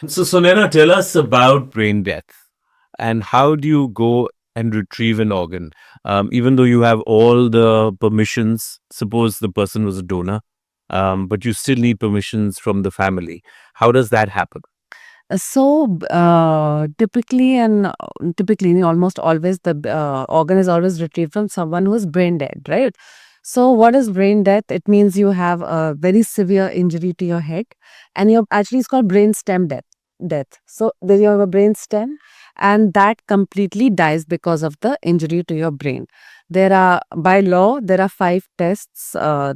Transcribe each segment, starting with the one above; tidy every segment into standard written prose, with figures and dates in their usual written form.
So, Sonena, tell us about brain death and how do you go and retrieve an organ? Even though you have all the permissions, suppose the person was a donor, but you still need permissions from the family. How does that happen? Typically, almost always, the organ is always retrieved from someone who is brain dead, right? So, what is brain death? It means you have a very severe injury to your head, and you're actually it's called brain stem death. So, then you have a brain stem, and that completely dies because of the injury to your brain. By law, there are five tests or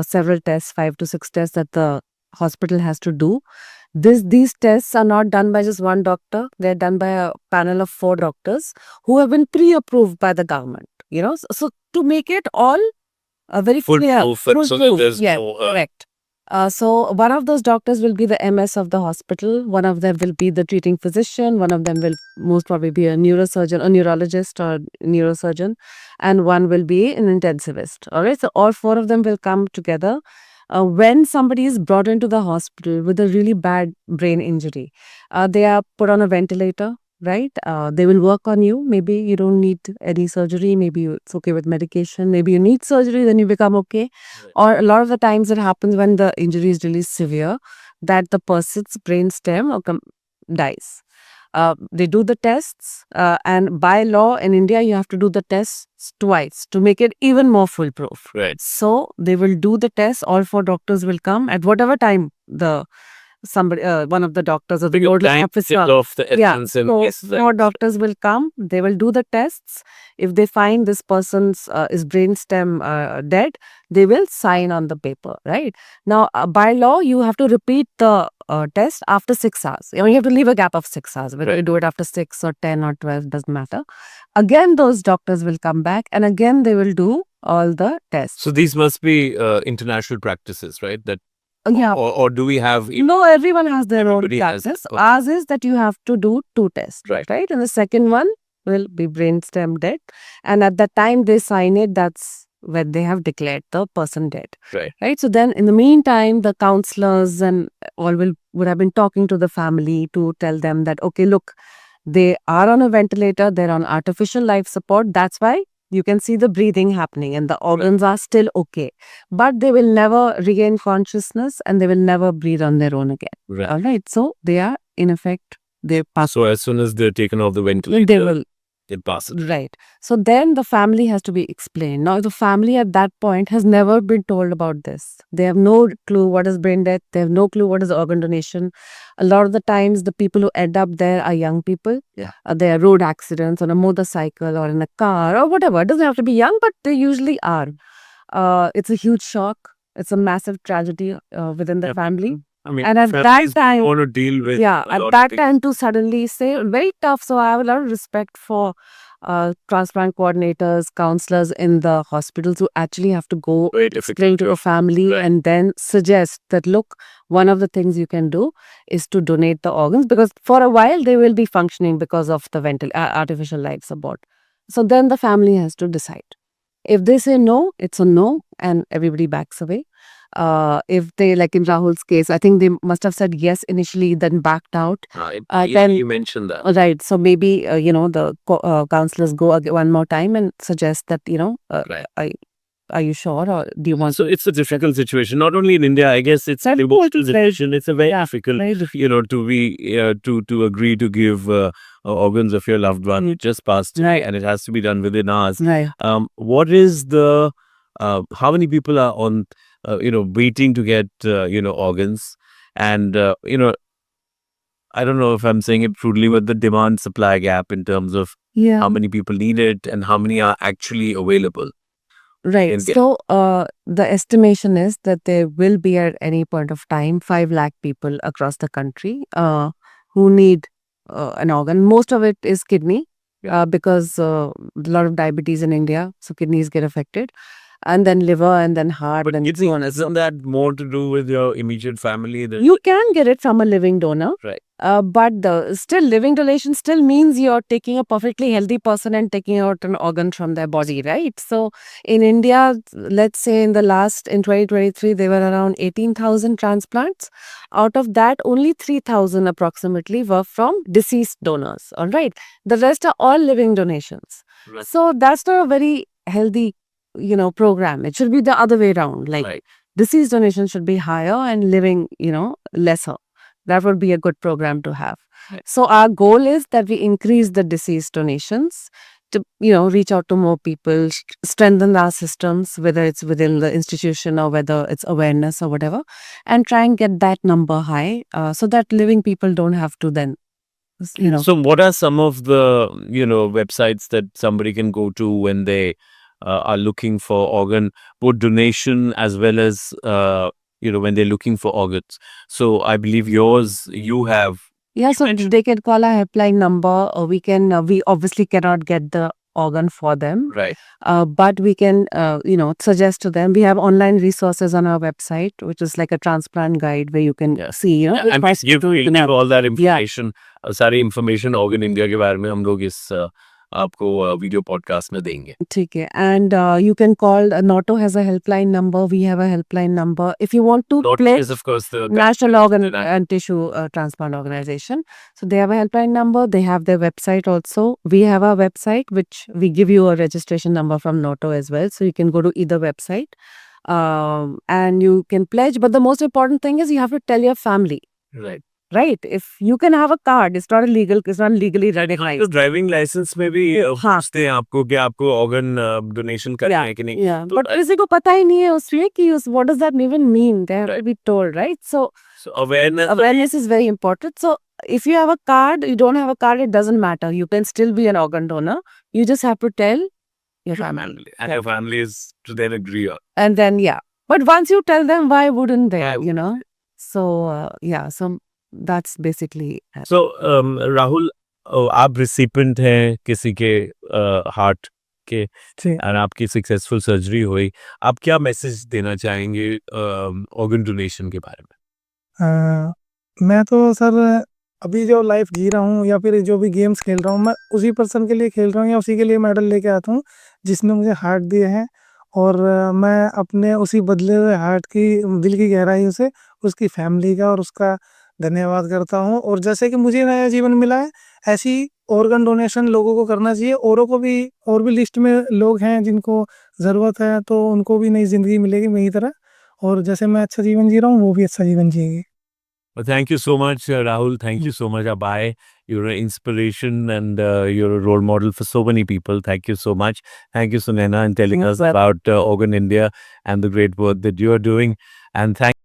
several tests, 5 to 6 tests that the hospital has to do. These tests are not done by just one doctor. They're done by a panel of 4 doctors who have been pre-approved by the government. So to make it all very clear, Foolproof, and so that foolproof. there's Yeah, no. correct. So one of those doctors will be the MS of the hospital. One of them will be the treating physician. One of them will most probably be a neurosurgeon, a neurologist, or neurosurgeon, and one will be an intensivist. All right. So all 4 of them will come together when somebody is brought into the hospital with a really bad brain injury. They are put on a ventilator, right? They will work on you. Maybe you don't need any surgery. Maybe it's okay with medication. Maybe you need surgery, then you become okay. Right. Or a lot of the times it happens when the injury is really severe that the person's brain stem dies. They do the tests, and by law in India, you have to do the tests twice to make it even more foolproof. Right. So they will do the tests. All 4 doctors will come at whatever time one of the doctors or the Big nodal time officer. of the Yeah, essence and so yes, that. 4 doctors will come. They will do the tests. If they find this person's is brainstem dead, they will sign on the paper. Right now, by law, you have to repeat the test after 6 hours. You have to leave a gap of 6 hours. Whether you do it after 6 or 10 or 12 doesn't matter. Again, those doctors will come back, and again they will do all the tests. So these must be international practices, right? That Yeah. or do we have No, everyone has their own everybody has practice. okay. Ours is that you have to do 2 tests, Right. right? And the second one will be brainstem dead. And at the time they sign it, that's when they have declared the person dead. Right. Right. So then in the meantime, the counselors and all would have been talking to the family to tell them that, okay, look, they are on a ventilator, they're on artificial life support. That's why you can see the breathing happening and the organs are still okay. But they will never regain consciousness and they will never breathe on their own again. Right. All right. So they are, in effect, they pass. So as soon as they're taken off the ventilator, They will. it passes. Right. So then the family has to be explained. Now, the family at that point has never been told about this. They have no clue what is brain death. They have no clue what is organ donation. A lot of the times, the people who end up there are young people. Yeah. They are road accidents on a motorcycle or in a car or whatever. It doesn't have to be young, but they usually are. It's a huge shock. It's a massive tragedy within the Yep. family. I mean, And at that families time, want to deal with yeah, a at lot of that things. time to suddenly say very tough. So I have a lot of respect for transplant coordinators, counselors in the hospitals who actually have to go Very difficult. explain to your family Right. and then suggest that, look, one of the things you can do is to donate the organs because for a while they will be functioning because of the artificial life support. So then the family has to decide. If they say no, it's a no, and everybody backs away. If they, like in Rahul's case, I think they must have said yes initially, then backed out. Then You mentioned that. right, so maybe the counselors go one more time and suggest that Right. are you sure or do you want? So it's a difficult situation. Not only in India, I guess it's a Very global difficult. situation. It's a very Yeah, difficult, very difficult. to be to agree to give organs of your loved one who just passed, Right. and it has to be done within hours. Right. What is the how many people are on waiting to get organs, and I don't know if I'm saying it crudely, but the demand supply gap in terms of Yeah. how many people need it and how many are actually available. Right. in India. So the estimation is that there will be at any point of time 5 lakh people across the country who need an organ. Most of it is kidney because a lot of diabetes in India, so kidneys get affected. and then liver, and then heart, But and it's so on. isn't that more to do with your immediate family? Than You can get it from a living donor. Right. But the still living donation still means you're taking a perfectly healthy person and taking out an organ from their body, right? So in India, let's say in 2023, there were around 18,000 transplants. Out of that, only 3,000 approximately were from deceased donors. All right. The rest are all living donations. Right. So that's not a very healthy, program. It should be the other way around. Like Right. deceased donation should be higher and living, lesser. That would be a good program to have. Right. So our goal is that we increase the deceased donations to, reach out to more people, strengthen our systems, whether it's within the institution or whether it's awareness or whatever, and try and get that number high so that living people don't have to then, So, what are some of the websites that somebody can go to when they are looking for organ, both donation as well as when they're looking for organs? So, I believe yours you have. Yeah, so mentioned- they can call our helpline number, or we obviously cannot get the organ for them. Right. But we can, suggest to them. We have online resources on our website, which is like a transplant guide where you can Yeah. see, And price give to, all that information. सारी information organ India के बारे में हम लोग इस आपको video podcast में देंगे. ठीक है. And you can call, Noto has a helpline number. We have a helpline number. If you want to Not pledge, is of course the National Organ Na- and Tissue Transplant Organization. So they have a helpline number. They have their website also. We have our website, which we give you a registration number from Noto as well. So you can go to either website and you can pledge. But the most important thing is you have to tell your family, right. right? If you can have a card, it's not illegal. It's not legally तो recognized. Driving licence में भी हाँ. पूछते हैं आपको कि आपको organ donation करना Yeah, है कि नहीं. yeah. तो But किसी को पता ही नहीं है उसमें कि what does that even mean? They have to Right. be told, right? So awareness is very important. So if you have a card, you don't have a card, it doesn't matter. You can still be an organ donor. You just have to tell your family. and your family is to then agree on. And then, yeah. But once you tell them, why wouldn't they, Why So, so that's basically it. So Rahul आप recipient हैं किसी के heart के और आपकी successful surgery हुई. आप क्या मैसेज देना चाहेंगे ऑर्गन डोनेशन के बारे में? मैं तो सर अभी जो लाइफ जी रहा हूँ या फिर जो भी गेम्स खेल रहा हूँ, मैं उसी पर्सन के लिए खेल रहा हूँ या उसी के लिए मेडल लेके आता हूँ जिसने मुझे हार्ट दिए हैं. और मैं अपने उसी बदले हुए हार्ट की दिल की गहराइयों से उसकी फैमिली का और उसका धन्यवाद करता हूँ. और जैसे कि मुझे नया जीवन मिला है, ऐसी ऑर्गन डोनेशन लोगों को करना चाहिए. औरों को भी, और भी लिस्ट में लोग हैं जिनको ज़रूरत है, तो उनको भी नई ज़िंदगी मिलेगी मेरी तरह. और जैसे मैं अच्छा जीवन जी रहा हूँ, वो भी अच्छा जीवन जिएगी. Well, thank you so much, Rahul. Thank you so much, Abai. You're an inspiration and you're a role model for so many people. Thank you so much. Thank you, Sunena, and telling us Well- about Organ India and the great work that you are doing. And thank